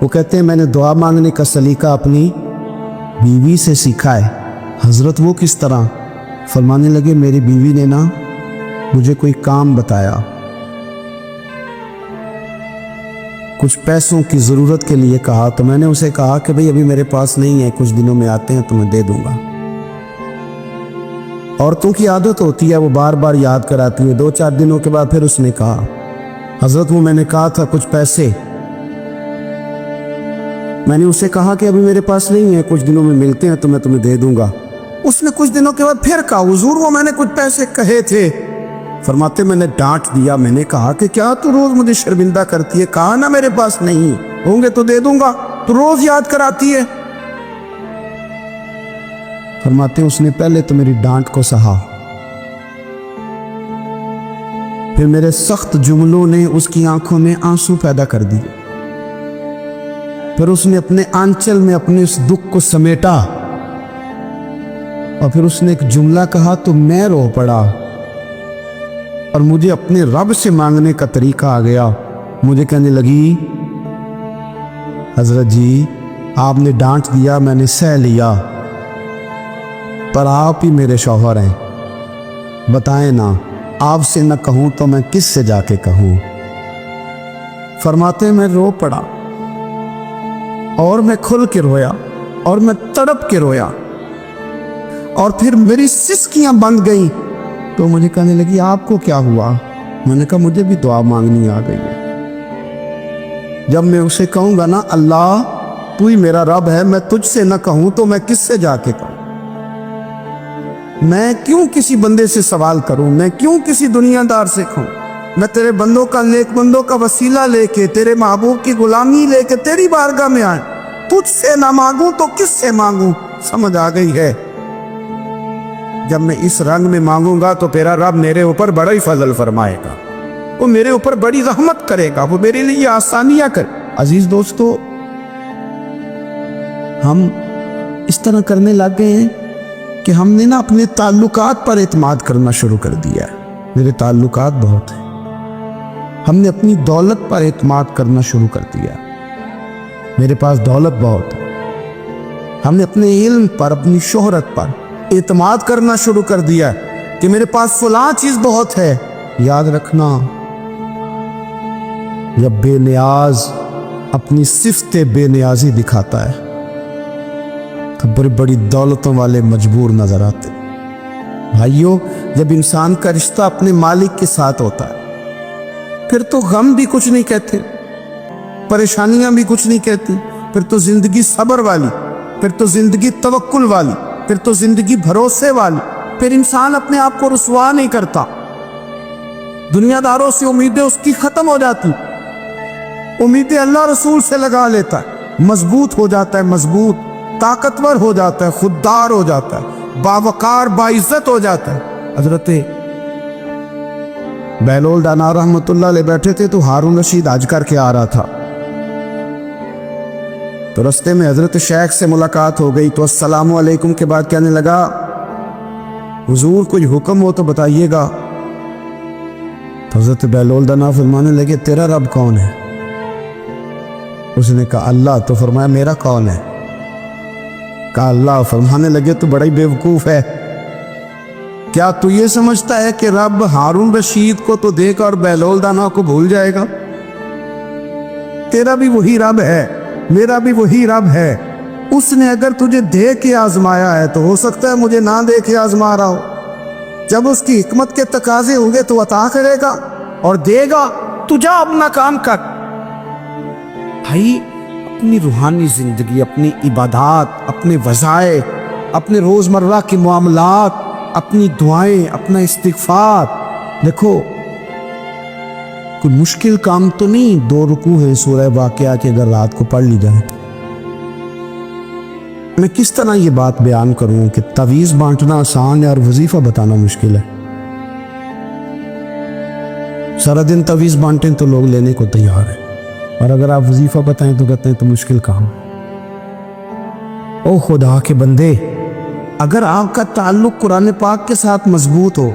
وہ کہتے ہیں میں نے دعا مانگنے کا سلیقہ اپنی بیوی سے سیکھا ہے۔ حضرت وہ کس طرح؟ فرمانے لگے میری بیوی نے نا مجھے کوئی کام بتایا، کچھ پیسوں کی ضرورت کے لیے کہا، تو میں نے اسے کہا کہ بھئی ابھی میرے پاس نہیں ہے، کچھ دنوں میں آتے ہیں تو میں دے دوں گا۔ عورتوں کی عادت ہوتی ہے وہ بار بار یاد کراتی ہے۔ 2-4 دنوں کے بعد پھر اس نے کہا حضرت وہ میں نے کہا تھا کچھ پیسے، میں نے اسے کہا کہ ابھی میرے پاس نہیں ہے، کچھ دنوں میں ملتے ہیں تو میں تمہیں دے دوں گا۔ اس نے کچھ دنوں کے بعد پھر کہا حضور وہ میں نے کچھ پیسے کہے تھے۔ فرماتے میں نے ڈانٹ دیا، میں نے کہا کہ کیا تو روز مجھے شرمندہ کرتی ہے، کہا نا میرے پاس نہیں ہوں گے تو دے دوں گا، تو روز یاد کراتی ہے۔ فرماتے اس نے پہلے تو میری ڈانٹ کو سہا، پھر میرے سخت جملوں نے اس کی آنکھوں میں آنسو پیدا کر دی، پھر اس نے اپنے آنچل میں اپنے اس دکھ کو سمیٹا، اور پھر اس نے ایک جملہ کہا تو میں رو پڑا، اور مجھے اپنے رب سے مانگنے کا طریقہ آ گیا۔ مجھے کہنے لگی حضرت جی آپ نے ڈانٹ دیا، میں نے سہ لیا، پر آپ ہی میرے شوہر ہیں، بتائیں نا آپ سے نہ کہوں تو میں کس سے جا کے کہوں؟ فرماتے میں رو پڑا، اور میں کھل کے رویا، اور میں تڑپ کے رویا، اور پھر میری سسکیاں بند گئیں۔ تو مجھے کہنے لگی آپ کو کیا ہوا؟ میں نے کہا مجھے بھی دعا مانگنی آ گئی ہے۔ جب میں اسے کہوں گا نا اللہ تو ہی میرا رب ہے، میں تجھ سے نہ کہوں تو میں کس سے جا کے کہوں؟ میں کیوں کسی بندے سے سوال کروں؟ میں کیوں کسی دنیا دار سے کہوں؟ میں تیرے بندوں کا نیک بندوں کا وسیلہ لے کے، تیرے محبوب کی غلامی لے کے تیری بارگاہ میں آئے، تجھ سے نہ مانگوں تو کس سے مانگوں؟ سمجھ آ گئی ہے؟ جب میں اس رنگ میں مانگوں گا تو تیرا رب میرے اوپر بڑا ہی فضل فرمائے گا، وہ میرے اوپر بڑی رحمت کرے گا، وہ میرے لیے آسانیاں کرے۔ عزیز دوستو ہم اس طرح کرنے لگ گئے ہیں کہ ہم نے نا اپنے تعلقات پر اعتماد کرنا شروع کر دیا ہے۔ میرے تعلقات بہت ہیں، ہم نے اپنی دولت پر اعتماد کرنا شروع کر دیا ہے، میرے پاس دولت بہت ہے۔ ہم نے اپنے علم پر، اپنی شہرت پر اعتماد کرنا شروع کر دیا ہے کہ میرے پاس فلاں چیز بہت ہے۔ یاد رکھنا جب بے نیاز اپنی صفت بے نیازی دکھاتا ہے تو بڑی بڑی دولتوں والے مجبور نظر آتے۔ بھائیو جب انسان کا رشتہ اپنے مالک کے ساتھ ہوتا ہے پھر تو غم بھی کچھ نہیں کہتے، پریشانیاں بھی کچھ نہیں کہتی، پھر تو زندگی صبر والی، پھر تو زندگی توکل والی، پھر تو زندگی بھروسے والی، پھر انسان اپنے آپ کو رسوا نہیں کرتا، دنیا داروں سے امیدیں اس کی ختم ہو جاتی، امیدیں اللہ رسول سے لگا لیتا ہے، مضبوط ہو جاتا ہے، مضبوط، طاقتور ہو جاتا ہے، خوددار ہو جاتا ہے، باوقار باعزت ہو جاتا ہے۔ حضرت بہلول دانا رحمت اللہ علیہ بیٹھے تھے تو ہارون رشید حج کر کے آ رہا تھا، تو رستے میں حضرت شیخ سے ملاقات ہو گئی، تو السلام علیکم کے بعد کہنے لگا حضور کوئی حکم ہو تو بتائیے گا۔ تو حضرت بہلول دانا فرمانے لگے تیرا رب کون ہے؟ اس نے کہا اللہ۔ تو فرمایا میرا کون ہے؟ کہا اللہ۔ فرمانے لگے تو بڑا ہی بیوقوف ہے، کیا تو یہ سمجھتا ہے کہ رب ہارون رشید کو تو دیکھ اور بہلول دانا کو بھول جائے گا؟ تیرا بھی وہی رب ہے، میرا بھی وہی رب ہے، اس نے اگر تجھے دے کے آزمایا ہے تو ہو سکتا ہے مجھے نہ دے کے آزما رہا ہو۔ جب اس کی حکمت کے تقاضے ہوں گے تو عطا کرے گا اور دے گا، تو جا اپنا کام کر۔ بھائی اپنی روحانی زندگی، اپنی عبادات، اپنے وظائف، اپنے روزمرہ کے معاملات، اپنی دعائیں، اپنا استغفار، دیکھو کوئی مشکل کام تو نہیں 2 رکوع ہے سورہ واقعہ کے اگر رات کو پڑھ لی جائے۔ میں کس طرح یہ بات بیان کروں کہ تعویذ بانٹنا آسان ہے اور وظیفہ بتانا مشکل ہے؟ سارا دن تعویذ بانٹیں تو لوگ لینے کو تیار ہیں، اور اگر آپ وظیفہ بتائیں تو کہتے ہیں تو مشکل کام۔ او خدا کے بندے، اگر آپ کا تعلق قرآن پاک کے ساتھ مضبوط ہو،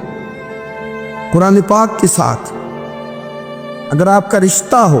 قرآن پاک کے ساتھ اگر آپ کا رشتہ ہو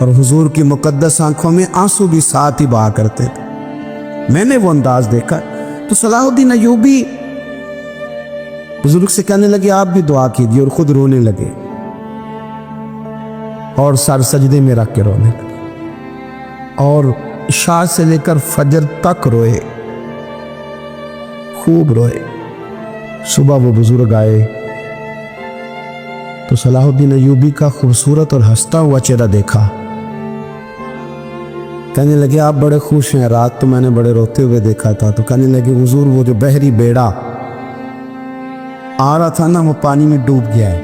اور حضور کی مقدس آنکھوں میں آنسو بھی ساتھ ہی بہا کرتے تھے۔ میں نے وہ انداز دیکھا تو صلاح الدین ایوبی بزرگ سے کہنے لگے آپ بھی دعا کیجیے، اور خود رونے لگے اور سر سجدے میں رکھ کے رونے لگے اور عشاء سے لے کر فجر تک روئے، خوب روئے۔ صبح وہ بزرگ آئے تو صلاح الدین ایوبی کا خوبصورت اور ہنستا ہوا چہرہ دیکھا، کہنے لگے آپ بڑے خوش ہیں، رات تو میں نے بڑے روتے ہوئے دیکھا تھا۔ تو کہنے لگے حضور وہ جو بحری بیڑا آ رہا تھا نا وہ پانی میں ڈوب گیا ہے،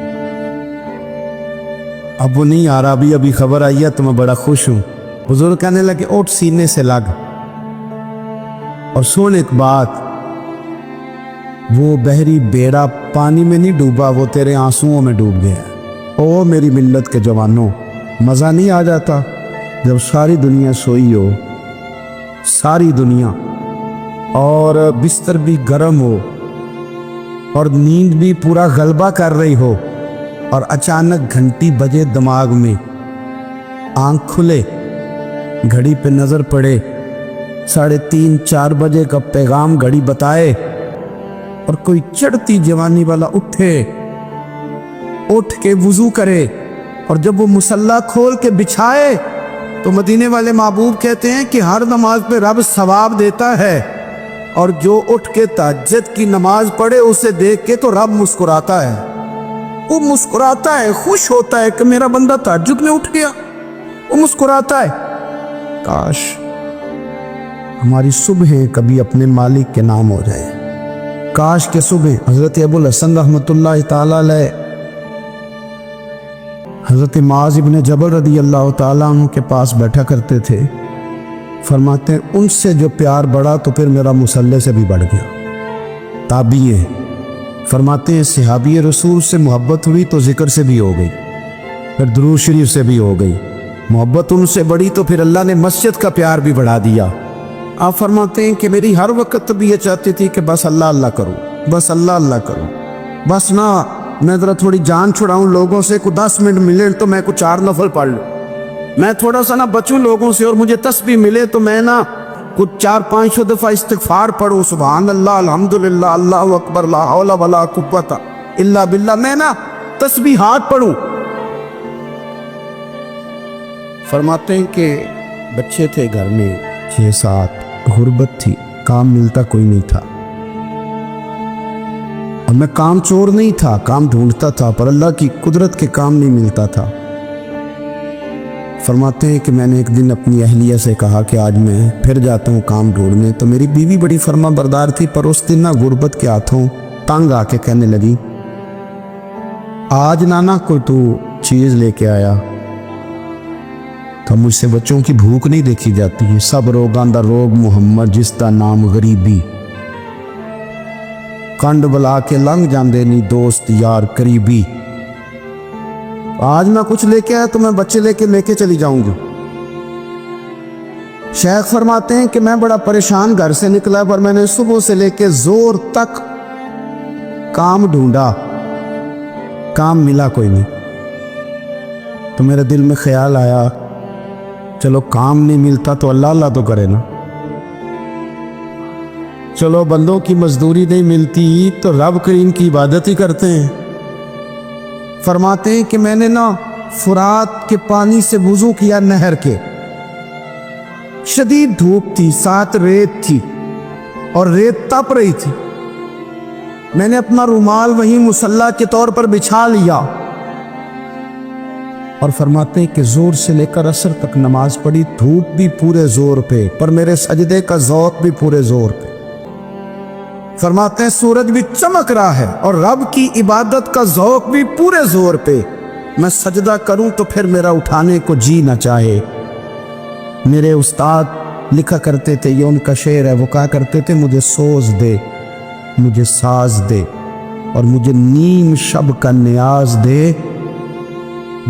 اب وہ نہیں آ رہا، ابھی خبر آئی ہے تو میں بڑا خوش ہوں۔ بزرگ کہنے لگے اٹھ سینے سے لگ اور سن ایک بات، وہ بحری بیڑا پانی میں نہیں ڈوبا، وہ تیرے آنسوؤں میں ڈوب گیا ہے۔ او میری ملت کے جوانوں، مزہ نہیں آ جاتا جب ساری دنیا سوئی ہو، ساری دنیا، اور بستر بھی گرم ہو اور نیند بھی پورا غلبہ کر رہی ہو، اور اچانک گھنٹی بجے دماغ میں، آنکھ کھلے، گھڑی پہ نظر پڑے، 3:30 4 بجے کا پیغام گھڑی بتائے، اور کوئی چڑھتی جوانی والا اٹھ کے وضو کرے، اور جب وہ مصلی کھول کے بچھائے تو مدینے والے محبوب کہتے ہیں کہ ہر نماز پہ رب ثواب دیتا ہے، اور جو اٹھ کے تہجد کی نماز پڑھے اسے دیکھ کے تو رب مسکراتا ہے، وہ مسکراتا ہے، خوش ہوتا ہے کہ میرا بندہ تہجد میں اٹھ گیا، وہ مسکراتا ہے۔ کاش ہماری صبحیں کبھی اپنے مالک کے نام ہو جائے، کاش کہ صبح حضرت ابو الحسن رحمۃ اللہ تعالیٰ علیہ حضرت معاذ ابن جبل رضی اللہ تعالیٰ عنہ کے پاس بیٹھا کرتے تھے، فرماتے ہیں ان سے جو پیار بڑھا تو پھر میرا مصلی سے بھی بڑھ گیا۔ تابعی ہے، فرماتے ہیں صحابی رسول سے محبت ہوئی تو ذکر سے بھی ہو گئی، پھر درود شریف سے بھی ہو گئی، محبت ان سے بڑھی تو پھر اللہ نے مسجد کا پیار بھی بڑھا دیا۔ آپ فرماتے ہیں کہ میری ہر وقت بھی یہ چاہتی تھی کہ بس اللہ اللہ کروں، بس اللہ اللہ کروں، بس نہ میں ذرا تھوڑی جان چھڑاؤں لوگوں سے، کوئی 10 منٹ ملے تو میں کچھ 4 نفل پڑھ لوں، میں تھوڑا سا نہ بچوں لوگوں سے، اور مجھے تسبیح ملے تو میں نہ کچھ 400-500 دفعہ استغفار پڑھوں، سبحان اللہ، الحمدللہ، اللہ اکبر، لا حول ولا قوت الا باللہ، میں نہ تسبیحات پڑھوں۔ فرماتے ہیں کہ بچے تھے گھر میں 6-7، غربت تھی، کام ملتا کوئی نہیں تھا، اور میں کام چور نہیں تھا، کام ڈھونڈتا تھا، پر اللہ کی قدرت کے کام نہیں ملتا تھا۔ فرماتے ہیں کہ میں نے ایک دن اپنی اہلیہ سے کہا کہ آج میں پھر جاتا ہوں کام ڈھونڈنے، تو میری بیوی بڑی فرما بردار تھی، پر اس دن نہ غربت کے ہاتھوں تنگ آ کے کہنے لگی آج نانا کوئی تو چیز لے کے آیا، تو مجھ سے بچوں کی بھوک نہیں دیکھی جاتی ہے، سب روگاں دا روگ محمد جس دا نام غریبی، کنڈ بلا کے لنگ جاندے نہیں دوست یار قریبی، آج میں کچھ لے کے آیا تو میں بچے لے کے چلی جاؤں گی۔ شیخ فرماتے ہیں کہ میں بڑا پریشان گھر سے نکلا، پر میں نے صبح سے لے کے زور تک کام ڈھونڈا، کام ملا کوئی نہیں، تو میرے دل میں خیال آیا چلو کام نہیں ملتا تو اللہ اللہ تو کرے نا، چلو بندوں کی مزدوری نہیں ملتی تو رب کریم کی عبادت ہی کرتے ہیں۔ فرماتے ہیں کہ میں نے نا فرات کے پانی سے وضو کیا، نہر کے، شدید دھوپ تھی، ساتھ ریت تھی اور ریت تپ رہی تھی، میں نے اپنا رومال وہیں مصلی کے طور پر بچھا لیا، اور فرماتے ہیں کہ زور سے لے کر عصر تک نماز پڑھی، دھوپ بھی پورے زور پہ، پر میرے سجدے کا ذوق بھی پورے زور پہ۔ فرماتے ہیں سورج بھی چمک رہا ہے اور رب کی عبادت کا ذوق بھی پورے زور پہ، میں سجدہ کروں تو پھر میرا اٹھانے کو جی نہ چاہے۔ میرے استاد لکھا کرتے تھے، یہ ان کا شعر ہے، وہ کہا کرتے تھے مجھے سوز دے، مجھے ساز دے، اور مجھے نیم شب کا نیاز دے،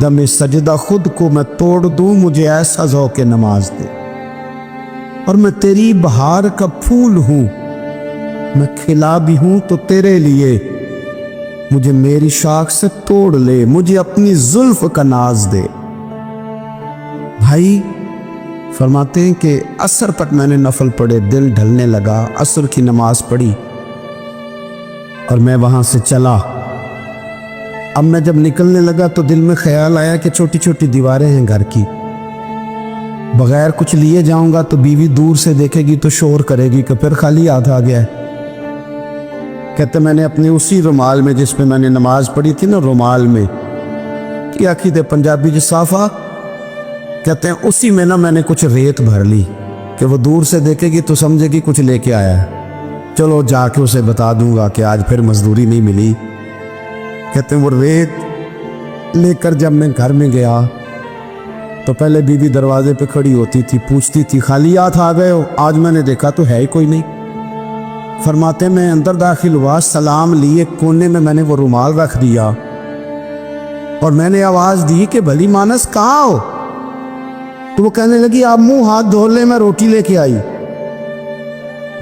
دم سجدہ خود کو میں توڑ دوں، مجھے ایسا ذوق نماز دے، اور میں تیری بہار کا پھول ہوں، میں کھلا بھی ہوں تو تیرے لیے، مجھے میری شاخ سے توڑ لے، مجھے اپنی زلف کا ناز دے۔ بھائی فرماتے ہیں کہ عصر تک میں نے نفل پڑھے، دل ڈھلنے لگا، عصر کی نماز پڑھی اور میں وہاں سے چلا۔ اب میں جب نکلنے لگا تو دل میں خیال آیا کہ چھوٹی چھوٹی دیواریں ہیں گھر کی، بغیر کچھ لیے جاؤں گا تو بیوی دور سے دیکھے گی تو شور کرے گی کہ پھر خالی ہاتھ آ گیا ہے۔ کہتے میں نے اپنے اسی رومال میں جس پہ میں نے نماز پڑھی تھی نا، رومال میں کیا آخی تھے پنجابی جو صافہ کہتے ہیں، اسی میں نا میں نے کچھ ریت بھر لی کہ وہ دور سے دیکھے گی تو سمجھے گی کچھ لے کے آیا ہے، چلو جا کے اسے بتا دوں گا کہ آج پھر مزدوری نہیں ملی۔ کہتے ہیں وہ ریت لے کر جب میں گھر میں گیا تو پہلے بیوی دروازے پہ کھڑی ہوتی تھی، پوچھتی تھی خالی ہاتھ آ گئے ہو؟ آج میں نے دیکھا تو ہے ہی کوئی نہیں۔ فرماتے میں اندر داخل ہوا، سلام لیے، کونے میں نے وہ رومال رکھ دیا اور میں نے آواز دی کہ بھلی مانس کہاں ہو؟ تو وہ کہنے لگی آپ منہ ہاتھ دھو لے، میں روٹی لے کے آئی۔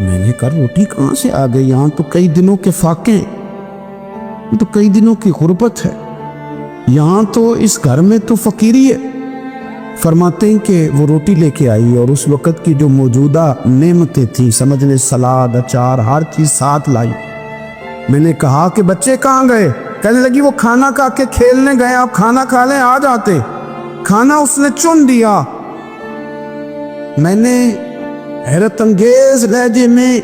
میں نے کہا روٹی کہاں سے آ گئی؟ یہاں تو کئی دنوں کے فاقے ہیں، تو کئی دنوں کی غربت ہے، یہاں تو اس گھر میں تو فقیری ہے۔ فرماتے ہیں کہ وہ روٹی لے کے آئی اور اس وقت کی جو موجودہ نعمتیں تھیں، سمجھ لیں سلاد، اچار، ہر چیز ساتھ لائی۔ میں نے کہا کہ بچے کہاں گئے؟ کہنے لگی وہ کھانا کھا کے کھیلنے گئے، آپ کھانا کھا لیں آ جاتے۔ کھانا اس نے چن دیا۔ میں نے حیرت انگیز لہجے میں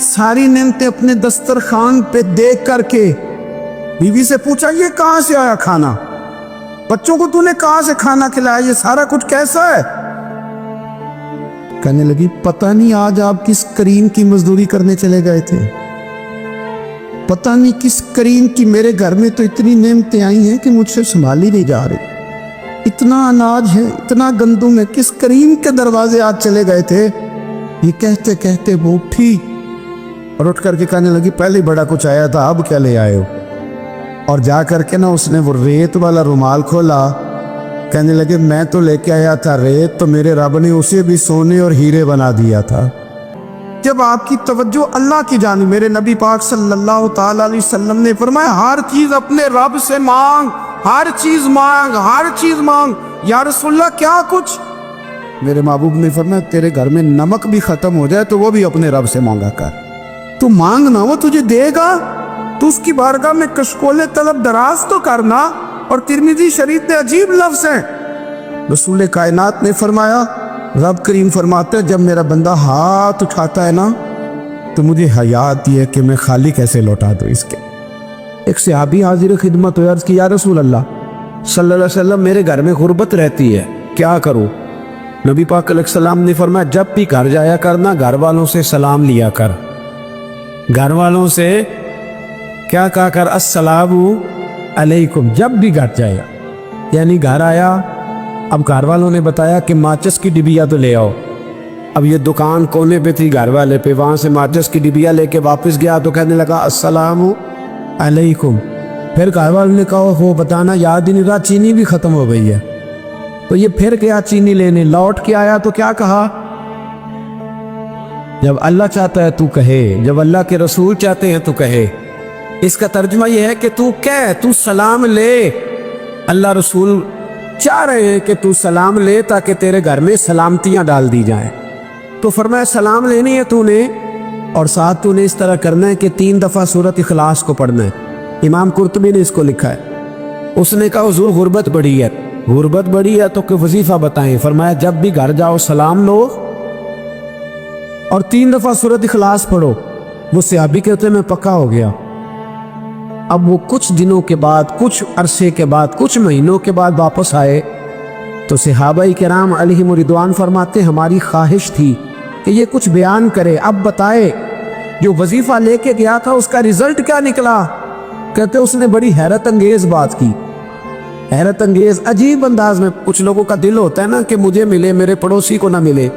ساری نعمتیں اپنے دسترخوان پہ دیکھ کر کے بیوی سے پوچھا یہ کہاں سے آیا کھانا؟ بچوں کو تو نے کہاں سے کھانا کھلایا؟ یہ سارا کچھ کیسا ہے؟ کہنے لگی پتہ نہیں آج آپ کس کریم کی مزدوری کرنے چلے گئے تھے، پتہ نہیں کس کریم کی، میرے گھر میں تو اتنی نعمتیں آئی ہیں کہ مجھ سے سنبھالی نہیں جا رہی، اتنا اناج ہے، اتنا گندم ہے، کس کریم کے دروازے آج چلے گئے تھے؟ یہ کہتے کہتے وہ اٹھی اور اٹھ کر کے کہنے لگی پہلے بڑا کچھ آیا تھا، اب کیا لے آئے ہو؟ اور جا کر کے نا اس نے وہ ریت والا رومال کھولا، کہنے لگے میں تو لے کے آیا تھا ریت، تو میرے رب نے اسے بھی سونے اور ہیرے بنا دیا تھا۔ جب آپ کی توجہ اللہ کی جانب، میرے نبی پاک صلی اللہ تعالیٰ علیہ وسلم نے فرمایا ہر چیز اپنے رب سے مانگ، ہر چیز مانگ، ہر چیز مانگ۔ یا رسول اللہ کیا کچھ؟ میرے محبوب نے فرمایا تیرے گھر میں نمک بھی ختم ہو جائے تو وہ بھی اپنے رب سے مانگا کر، تو مانگنا وہ تجھے دے گا، تو اس کی بارگاہ میں کشکول طلب دراز تو کرنا۔ اور ترمذی شریف میں عجیب لفظ ہیں، رسول کائنات نے فرمایا، رب کریم فرماتے جب میرا بندہ ہاتھ اٹھاتا ہے نا تو مجھے حیا آتی ہے کہ میں خالی کیسے لوٹا دوں اس کے۔ ایک صحابی حاضر خدمت ہوئے، عرض کی یا رسول اللہ صلی اللہ علیہ وسلم میرے گھر میں غربت رہتی ہے، کیا کروں؟ نبی پاک علیہ السلام نے فرمایا جب بھی گھر جایا کرنا گھر والوں سے سلام لیا کر، گھر والوں سے کیا کہا کر؟ السلام علیکم، جب بھی گھر جایا، یعنی گھر آیا، اب گھر والوں نے بتایا کہ ماچس کی ڈبیا تو لے آؤ، اب یہ دکان کونے پہ تھی گھر والے پہ، وہاں سے ماچس کی ڈبیا لے کے واپس گیا تو کہنے لگا السلام علیکم۔ پھر گھر والوں نے کہا ہو بتانا یاد ہی نہیں رہا، چینی بھی ختم ہو گئی ہے، تو یہ پھر گیا چینی لینے، لوٹ کے آیا تو کیا کہا؟ جب اللہ چاہتا ہے تو کہے، جب اللہ کے رسول چاہتے ہیں تو کہے۔ اس کا ترجمہ یہ ہے کہ تو کہہ، تو سلام لے، اللہ رسول چاہ رہے ہیں کہ تو سلام لے تاکہ تیرے گھر میں سلامتیاں ڈال دی جائیں۔ تو فرمایا سلام لینی ہے تو نے، اور ساتھ تو نے اس طرح کرنا ہے کہ 3 دفعہ سورۃ اخلاص کو پڑھنا ہے۔ امام قرطبی نے اس کو لکھا ہے۔ اس نے کہا حضور غربت بڑی ہے، غربت بڑی ہے تو کہ وظیفہ بتائیں؟ فرمایا جب بھی گھر جاؤ سلام لو اور 3 دفعہ سورۃ اخلاص پڑھو۔ وہ صحابی کہتے ہیں میں پکا ہو گیا۔ اب وہ کچھ دنوں کے بعد، کچھ عرصے کے بعد، کچھ مہینوں کے بعد واپس آئے تو صحابہ کرام علیہم رضوان فرماتے ہماری خواہش تھی کہ یہ کچھ بیان کرے، اب بتائے جو وظیفہ لے کے گیا تھا اس کا رزلٹ کیا نکلا؟ کہتے اس نے بڑی حیرت انگیز بات کی، حیرت انگیز عجیب انداز میں۔ کچھ لوگوں کا دل ہوتا ہے نا کہ مجھے ملے میرے پڑوسی کو نہ ملے،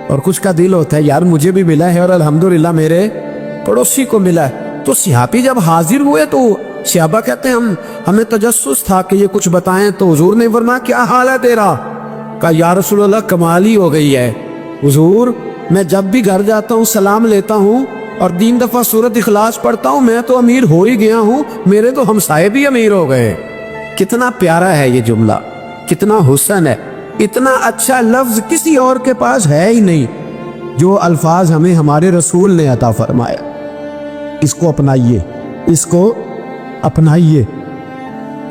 اور کچھ کا دل ہوتا ہے یار مجھے بھی ملا ہے اور الحمدللہ میرے پڑوسی کو ملا ہے۔ تو صحابی جب حاضر ہوئے تو صحابہ کہتے ہیں ہمیں تجسس تھا کہ یہ کچھ بتائیں، تو حضور نے فرمایا کیا حال ہے تیرا؟ کہا یا رسول اللہ کمال ہی ہو گئی ہے حضور، میں جب بھی گھر جاتا ہوں سلام لیتا ہوں اور 3 دفعہ سورۃ اخلاص پڑھتا ہوں، میں تو امیر ہو ہی گیا ہوں، میرے تو ہمسائے بھی امیر ہو گئے۔ کتنا پیارا ہے یہ جملہ، کتنا حسن ہے۔ اتنا اچھا لفظ کسی اور کے پاس ہے ہی نہیں جو الفاظ ہمیں ہمارے رسول نے عطا فرمایا. اس کو اپنائیے، اس کو اپنائیے.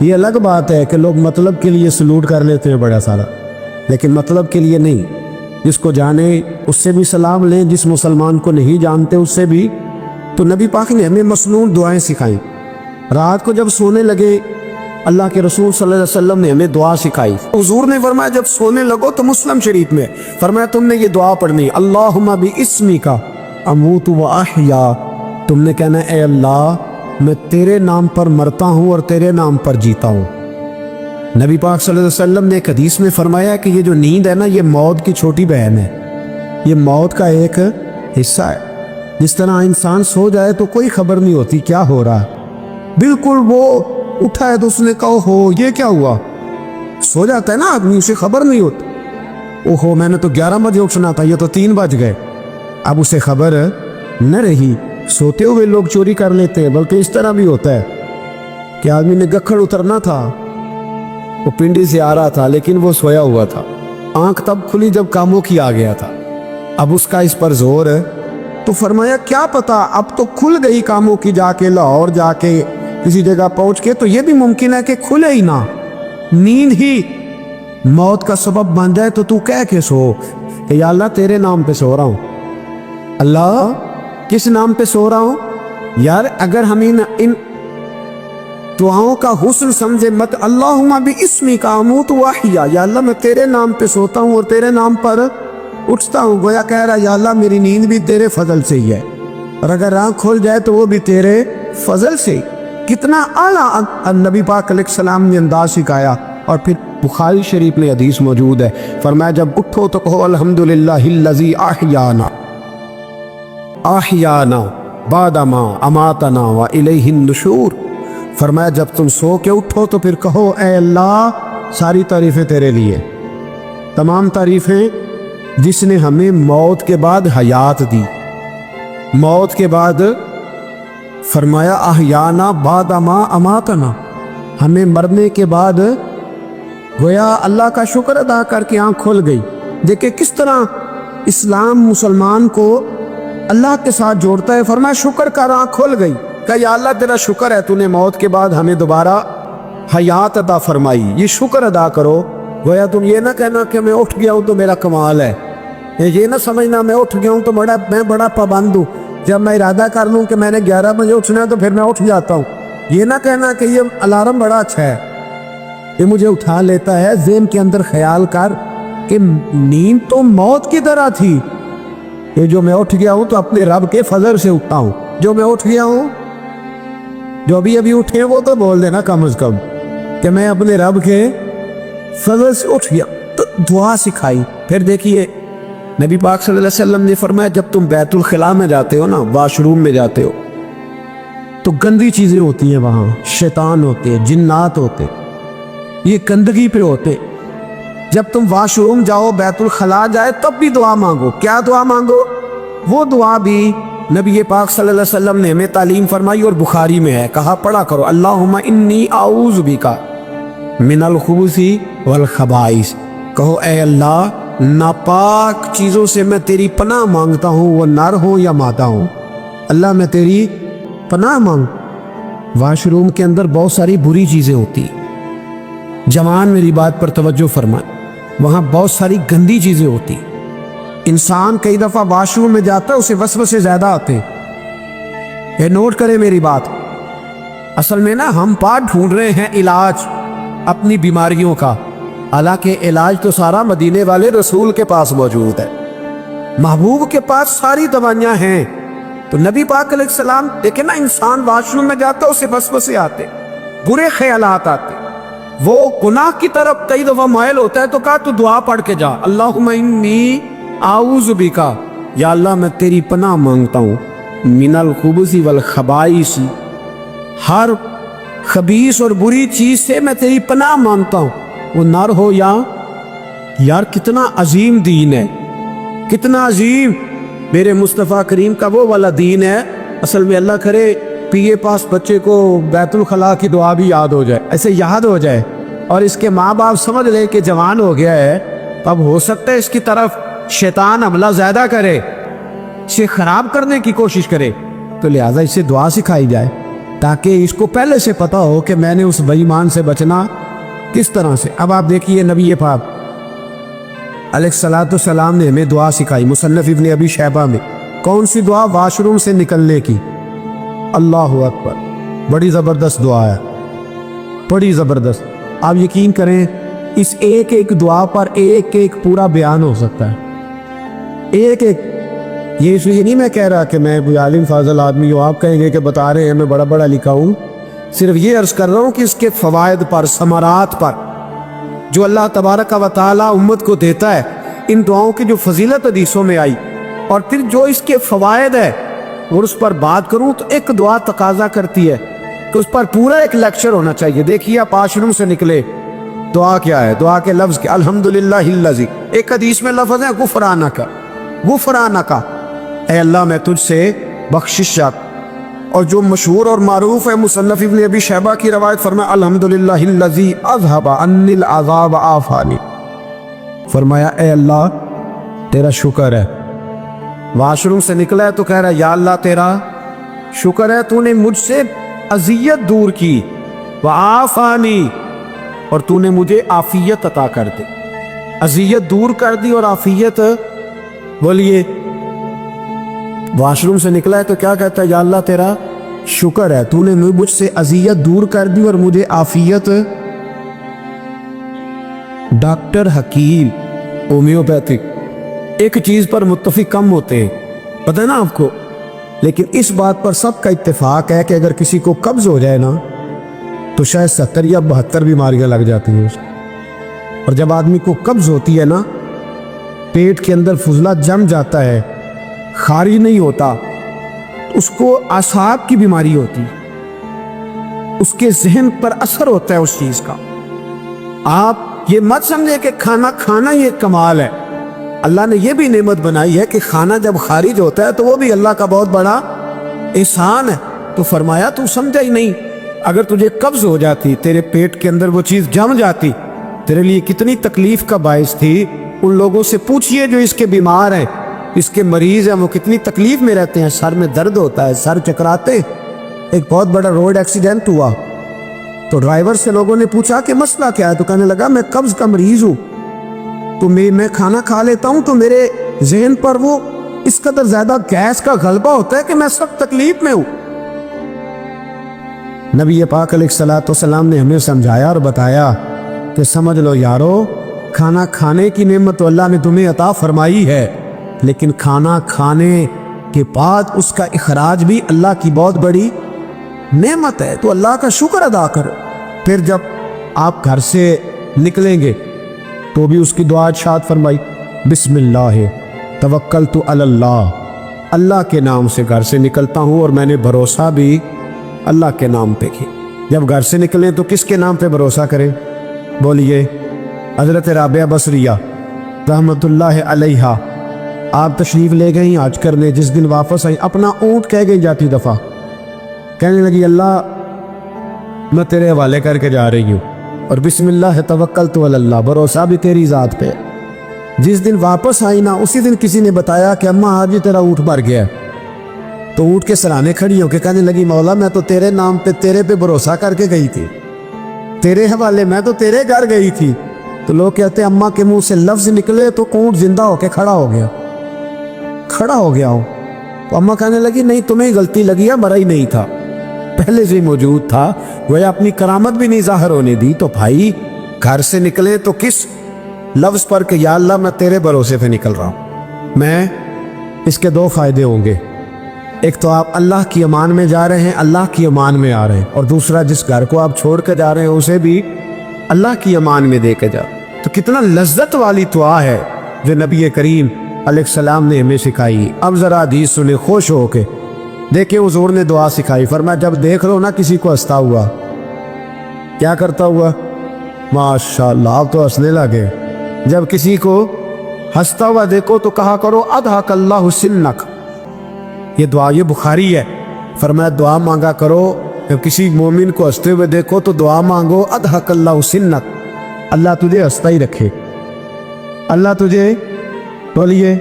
یہ الگ بات ہے کہ لوگ مطلب کے لیے سلوٹ کر لیتے ہیں بڑا سارا، لیکن مطلب کے لیے نہیں. جس کو جانے اس سے بھی سلام لیں، جس مسلمان کو نہیں جانتے اس سے بھی. تو نبی پاک نے ہمیں مسنون دعائیں سکھائیں. رات کو جب سونے لگے اللہ کے رسول صلی اللہ علیہ وسلم نے ہمیں دعا سکھائی. حضور نے فرمایا جب سونے لگو تو مسلم شریف میں فرمایا تم نے یہ دعا پڑھنی، اللہم باسمک اموت و احیا. تم نے کہنا اے اللہ میں تیرے نام پر مرتا ہوں اور تیرے نام پر جیتا ہوں. نبی پاک صلی اللہ علیہ وسلم نے ایک حدیث میں فرمایا کہ یہ جو نیند ہے نا یہ موت کی چھوٹی بہن ہے، یہ موت کا ایک حصہ ہے. جس طرح انسان سو جائے تو کوئی خبر نہیں ہوتی کیا ہو رہا ہے، بالکل وہ اٹھا ہے تو اس نے کہا ہو یہ کیا ہوا. سو جاتا ہے نا آدمی، اسے خبر نہیں ہوتی. اوہو میں نے تو 11 بجے اٹھنا تھا، یہ تو 3 بج گئے. اب اسے خبر نہ رہی. سوتے ہوئے لوگ چوری کر لیتے ہیں، بلکہ اس طرح بھی ہوتا ہے کہ آدمی نے گکھڑ اترنا تھا، وہ پنڈی سے آ رہا تھا لیکن وہ سویا ہوا تھا. آنکھ تب کھلی جب کاموں کی آ گیا تھا. اب اس کا اس پر زور ہے تو فرمایا کیا پتا اب تو کھل گئی کاموں کی، جا کے لاہور جا کے کسی جگہ پہنچ کے تو یہ بھی ممکن ہے کہ کھلے ہی نہ. نیند ہی موت کا سبب بن جائے تو تو کہہ کے سو کہ یا اللہ تیرے نام پہ سو رہا ہوں. اللہ کس نام پہ سو رہا ہوں یار؟ اگر ہم ان دعاؤں کا حسن سمجھے مت، اللہم باسمک اموت و احیا، یا اللہ میں تیرے نام پہ سوتا ہوں اور تیرے نام پر اٹھتا ہوں. گویا کہہ رہا یا اللہ میری نیند بھی تیرے فضل سے ہی ہے، اور اگر آنکھ کھل جائے تو وہ بھی تیرے فضل سے. کتنا اعلیٰ نبی پاک علیہ السلام نے انداز سکھایا. اور پھر بخاری شریف میں حدیث موجود ہے، فرمایا جب اٹھو تو کہو الحمدللہ الذی احیانا بعد ما اماتنا والیہ النشور. فرمایا جب تم سو کے اٹھو تو پھر کہو اے اللہ ساری تعریفیں تیرے لیے، تمام تعریفیں جس نے ہمیں موت کے بعد حیات دی. موت کے بعد فرمایا احیانا بعد ما اماتنا، ہمیں مرنے کے بعد گویا اللہ کا شکر ادا کر کے آنکھ کھل گئی. دیکھیں کس طرح اسلام مسلمان کو اللہ کے ساتھ جوڑتا ہے. فرمایا شکر کر، آنکھ کھل گئی. کہ یا اللہ تیرا شکر ہے تو نے موت کے بعد ہمیں دوبارہ حیات عطا فرمائی، یہ شکر ادا کرو. گویا تم یہ نہ کہنا کہ میں اٹھ گیا ہوں تو میرا کمال ہے، یہ نہ سمجھنا میں اٹھ گیا ہوں تو میں بڑا پابند ہوں، جب میں ارادہ کر لوں کہ میں نے 11 بجے اٹھنا ہے تو پھر میں اٹھ جاتا ہوں. یہ نہ کہنا کہ یہ الارم بڑا اچھا ہے، یہ مجھے اٹھا لیتا ہے. ذہن کے اندر خیال کر کہ نیند تو موت کی طرح تھی، یہ جو میں اٹھ گیا ہوں تو اپنے رب کے فضل سے اٹھتا ہوں. جو میں اٹھ گیا ہوں، جو ابھی اٹھے وہ تو بول دینا کم از کم کہ میں اپنے رب کے فضل سے اٹھ گیا. تو دعا سکھائی. پھر دیکھیے نبی پاک صلی اللہ علیہ وسلم نے فرمایا جب تم بیت الخلاء میں جاتے ہو نا، واش روم میں جاتے ہو تو گندی چیزیں ہوتی ہیں، وہاں شیطان ہوتے ہیں، جنات ہوتے، یہ گندگی پہ ہوتے. جب تم واش روم جاؤ، بیت الخلاء جائے، تب بھی دعا مانگو. کیا دعا مانگو؟ وہ دعا بھی نبی پاک صلی اللہ علیہ وسلم نے ہمیں تعلیم فرمائی اور بخاری میں ہے. کہا پڑھا کرو اللہم انی اعوذ بک من الخبث والخبائث. کہو اے اللہ ناپاک چیزوں سے میں تیری پناہ مانگتا ہوں، وہ نر ہوں یا مادہ ہوں. اللہ میں تیری پناہ مانگ. واش روم کے اندر بہت ساری بری چیزیں ہوتی. جوان میری بات پر توجہ فرمائیں، وہاں بہت ساری گندی چیزیں ہوتی. انسان کئی دفعہ واش روم میں جاتا ہے، اسے وسوسے زیادہ آتے ہیں. یہ نوٹ کریں میری بات. اصل میں نا ہم پاٹ ڈھونڈ رہے ہیں علاج اپنی بیماریوں کا، حالانکہ علاج تو سارا مدینے والے رسول کے پاس موجود ہے، محبوب کے پاس ساری دوائیاں ہیں. تو نبی پاک علیہ السلام دیکھیں نا، انسان واش روم میں جاتا ہے اسے وسوسے آتے، برے خیالات آتے، وہ گناہ کی طرف کئی دفعہ مائل ہوتا ہے. تو کہا تو دعا پڑھ کے جا، اللہم انی اعوذ بک، یا اللہ میں تیری پناہ مانگتا ہوں، من الخبث والخبائث، ہر خبیث اور بری چیز سے میں تیری پناہ مانگتا ہوں، وہ نر ہو یا. یار کتنا عظیم دین ہے، کتنا عظیم میرے مصطفیٰ کریم کا وہ والا دین ہے. اصل میں اللہ کرے پی اے پاس بچے کو بیت الخلاء کی دعا بھی یاد ہو جائے، ایسے یاد ہو جائے، اور اس کے ماں باپ سمجھ لے کہ جوان ہو گیا ہے اب ہو سکتا ہے اس کی طرف شیطان حملہ زیادہ کرے، اسے خراب کرنے کی کوشش کرے، تو لہٰذا اسے دعا سکھائی جائے تاکہ اس کو پہلے سے پتا ہو کہ میں نے اس بے ایمان سے بچنا کس طرح سے۔ اب آپ دیکھیے نبی پاک علیہ الصلوۃ والسلام نے ہمیں دعا سکھائی مصنف ابن ابی شیبہ میں۔ کون سی دعا؟ واش روم سے نکلنے کی۔ اللہ اکبر، بڑی زبردست دعا ہے، بڑی زبردست۔ آپ یقین کریں اس ایک ایک دعا پر ایک ایک پورا بیان ہو سکتا ہے، ایک ایک۔ یہ اس لیے نہیں میں کہہ رہا کہ میں کوئی عالم فاضل آدمی ہوں، آپ کہیں گے کہ بتا رہے ہیں میں بڑا بڑا لکھا ہوں، صرف یہ عرض کر رہا ہوں کہ اس کے فوائد پر، ثمرات پر جو اللہ تبارک و تعالی امت کو دیتا ہے، ان دعاؤں کی جو فضیلت حدیثوں میں آئی، اور پھر جو اس کے فوائد ہے اور اس پر بات کروں تو ایک دعا تقاضا کرتی ہے کہ اس پر پورا ایک لیکچر ہونا چاہیے۔ دیکھیے آپ واش روم سے نکلے، دعا کیا ہے؟ دعا کے لفظ کیا؟ الحمدللہ الذی، ایک حدیث میں لفظ ہے غفرانک، غفرانک، اے اللہ میں تجھ سے بخشش چاہتا۔ اور جو مشہور اور معروف ہے مصنف ابن ابی شیبہ کی روایت، فرمایا الحمدللہ الذی اذھب عنی العذاب عافانی، فرمایا اے اللہ تیرا شکر ہے، واش روم سے نکلا ہے تو کہہ رہا ہے یا اللہ تیرا شکر ہے تو نے مجھ سے اذیت دور کی، وعافانی، اور تو نے مجھے عافیت عطا کر دی، اذیت دور کر دی اور عافیت۔ بولیے واش روم سے نکلا ہے تو کیا کہتا ہے؟ یا اللہ تیرا شکر ہے تو نے مجھ سے اذیت دور کر دی اور مجھے عافیت۔ ڈاکٹر، حکیم، ہومیوپیتھک ایک چیز پر متفق کم ہوتے ہیں، پتہ ہے نا آپ کو، لیکن اس بات پر سب کا اتفاق ہے کہ اگر کسی کو قبض ہو جائے نا تو شاید 70 یا 72 بیماریاں لگ جاتی ہیں اس کو۔ اور جب آدمی کو قبض ہوتی ہے نا، پیٹ کے اندر فضلہ جم جاتا ہے، خارج نہیں ہوتا، اس کو اعصاب کی بیماری ہوتی، اس کے ذہن پر اثر ہوتا ہے اس چیز کا۔ آپ یہ مت سمجھے کہ کھانا کھانا یہ کمال ہے، اللہ نے یہ بھی نعمت بنائی ہے کہ کھانا جب خارج ہوتا ہے تو وہ بھی اللہ کا بہت بڑا احسان ہے۔ تو فرمایا تو سمجھا ہی نہیں، اگر تجھے قبض ہو جاتی، تیرے پیٹ کے اندر وہ چیز جم جاتی، تیرے لیے کتنی تکلیف کا باعث تھی۔ ان لوگوں سے پوچھئے جو اس کے بیمار ہیں، اس کے مریض ہیں، وہ کتنی تکلیف میں رہتے ہیں، سر میں درد ہوتا ہے، سر چکراتے۔ ایک بہت بڑا روڈ ایکسیڈنٹ ہوا تو ڈرائیور سے لوگوں نے پوچھا کہ مسئلہ کیا ہے، تو کہنے لگا میں قبض کا مریض ہوں، تو میں کھانا کھا لیتا ہوں تو میرے ذہن پر وہ اس قدر زیادہ گیس کا غلبہ ہوتا ہے کہ میں سخت تکلیف میں ہوں۔ نبی پاک علیہ الصلوۃ والسلام نے ہمیں سمجھایا اور بتایا کہ سمجھ لو یارو، کھانا کھانے کی نعمت تو اللہ نے تمہیں عطا فرمائی ہے، لیکن کھانا کھانے کے بعد اس کا اخراج بھی اللہ کی بہت بڑی نعمت ہے، تو اللہ کا شکر ادا کرو۔ پھر جب آپ گھر سے نکلیں گے تو بھی اس کی دعا ارشاد فرمائی، بسم اللہ توکلت علی اللہ، اللہ کے نام سے گھر سے نکلتا ہوں اور میں نے بھروسہ بھی اللہ کے نام پہ کی۔ جب گھر سے نکلیں تو کس کے نام پہ بھروسہ کریں؟ بولیے حضرت رابعہ بصریہ رحمت اللہ علیہا، آپ تشریف لے گئیں حج کرنے، جس دن واپس آئی اپنا اونٹ کہہ گئی جاتی دفعہ، کہنے لگی اللہ میں تیرے حوالے کر کے جا رہی ہوں، اور بسم اللہ توکلت علی اللہ، بھروسہ بھی تیری ذات پہ۔ جس دن واپس آئی نا اسی دن کسی نے بتایا کہ اماں آج تیرا اونٹ مر گیا ہے، تو اونٹ کے سرانے کھڑی ہو کے کہنے لگی مولا میں تو تیرے نام پہ، تیرے پہ بھروسہ کر کے گئی تھی، تیرے حوالے، میں تو تیرے گھر گئی تھی۔ تو لوگ کہتے ہیں اماں کے منہ سے لفظ نکلے تو اونٹ زندہ ہو کے کھڑا ہو گیا، کھڑا ہو گیا ہو۔ تو اماں کہنے لگی نہیں تمہیں غلطی لگی ہے، مرا ہی نہیں تھا، پہلے سے موجود تھا، وہ اپنی کرامت بھی نہیں ظاہر ہونے دی۔ تو بھائی گھر سے نکلے تو کس لفظ پر کہ یا اللہ میں تیرے بھروسے پہ نکل رہا ہوں، میں اس کے دو فائدے ہوں گے، ایک تو آپ اللہ کی امان میں جا رہے ہیں، اللہ کی امان میں آ رہے ہیں، اور دوسرا جس گھر کو آپ چھوڑ کے جا رہے ہیں اسے بھی اللہ کی امان میں دے کے جا۔ تو کتنا لذت والی دعا ہے جو نبی کریم علیہ السلام نے ہمیں سکھائی۔ اب ذرا حدیث سنیں خوش ہو کے، دیکھیں حضور نے دعا سکھائی، فرمایا جب دیکھ لو نا کسی کو ہنستا ہوا، کیا کرتا ہوا؟ ماشاءاللہ، آپ تو ہنسنے لگے۔ جب کسی کو ہنستا ہوا دیکھو تو کہا کرو اضحک اللہ سنک، یہ دعا، یہ بخاری ہے، فرمایا دعا مانگا کرو جب کسی مومن کو ہنستے ہوئے دیکھو تو دعا مانگو اضحک اللہ سنک، اللہ تجھے ہنستا ہی رکھے۔ اللہ تجھے بولیے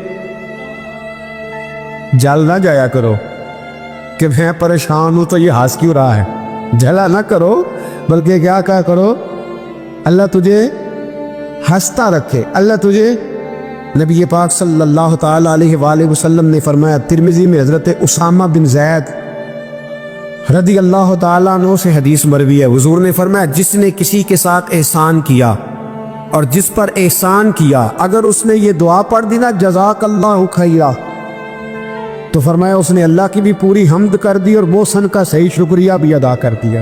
جل نہ جایا کرو کہ میں پریشان ہوں تو یہ ہنس کیوں رہا ہے، جھلا نہ کرو بلکہ کیا کہا کرو اللہ تجھے ہنستا رکھے، اللہ تجھے۔ نبی پاک صلی اللہ تعالیٰ علیہ وآلہ وسلم نے فرمایا، ترمذی میں حضرت اسامہ بن زید رضی اللہ تعالیٰ عنہ سے حدیث مروی ہے، حضور نے فرمایا جس نے کسی کے ساتھ احسان کیا اور جس پر احسان کیا، اگر اس نے یہ دعا پڑھ دی نا جزاک اللہ خیرا، تو فرمایا اس نے اللہ کی بھی پوری حمد کر دی اور محسن کا صحیح شکریہ بھی ادا کر دیا۔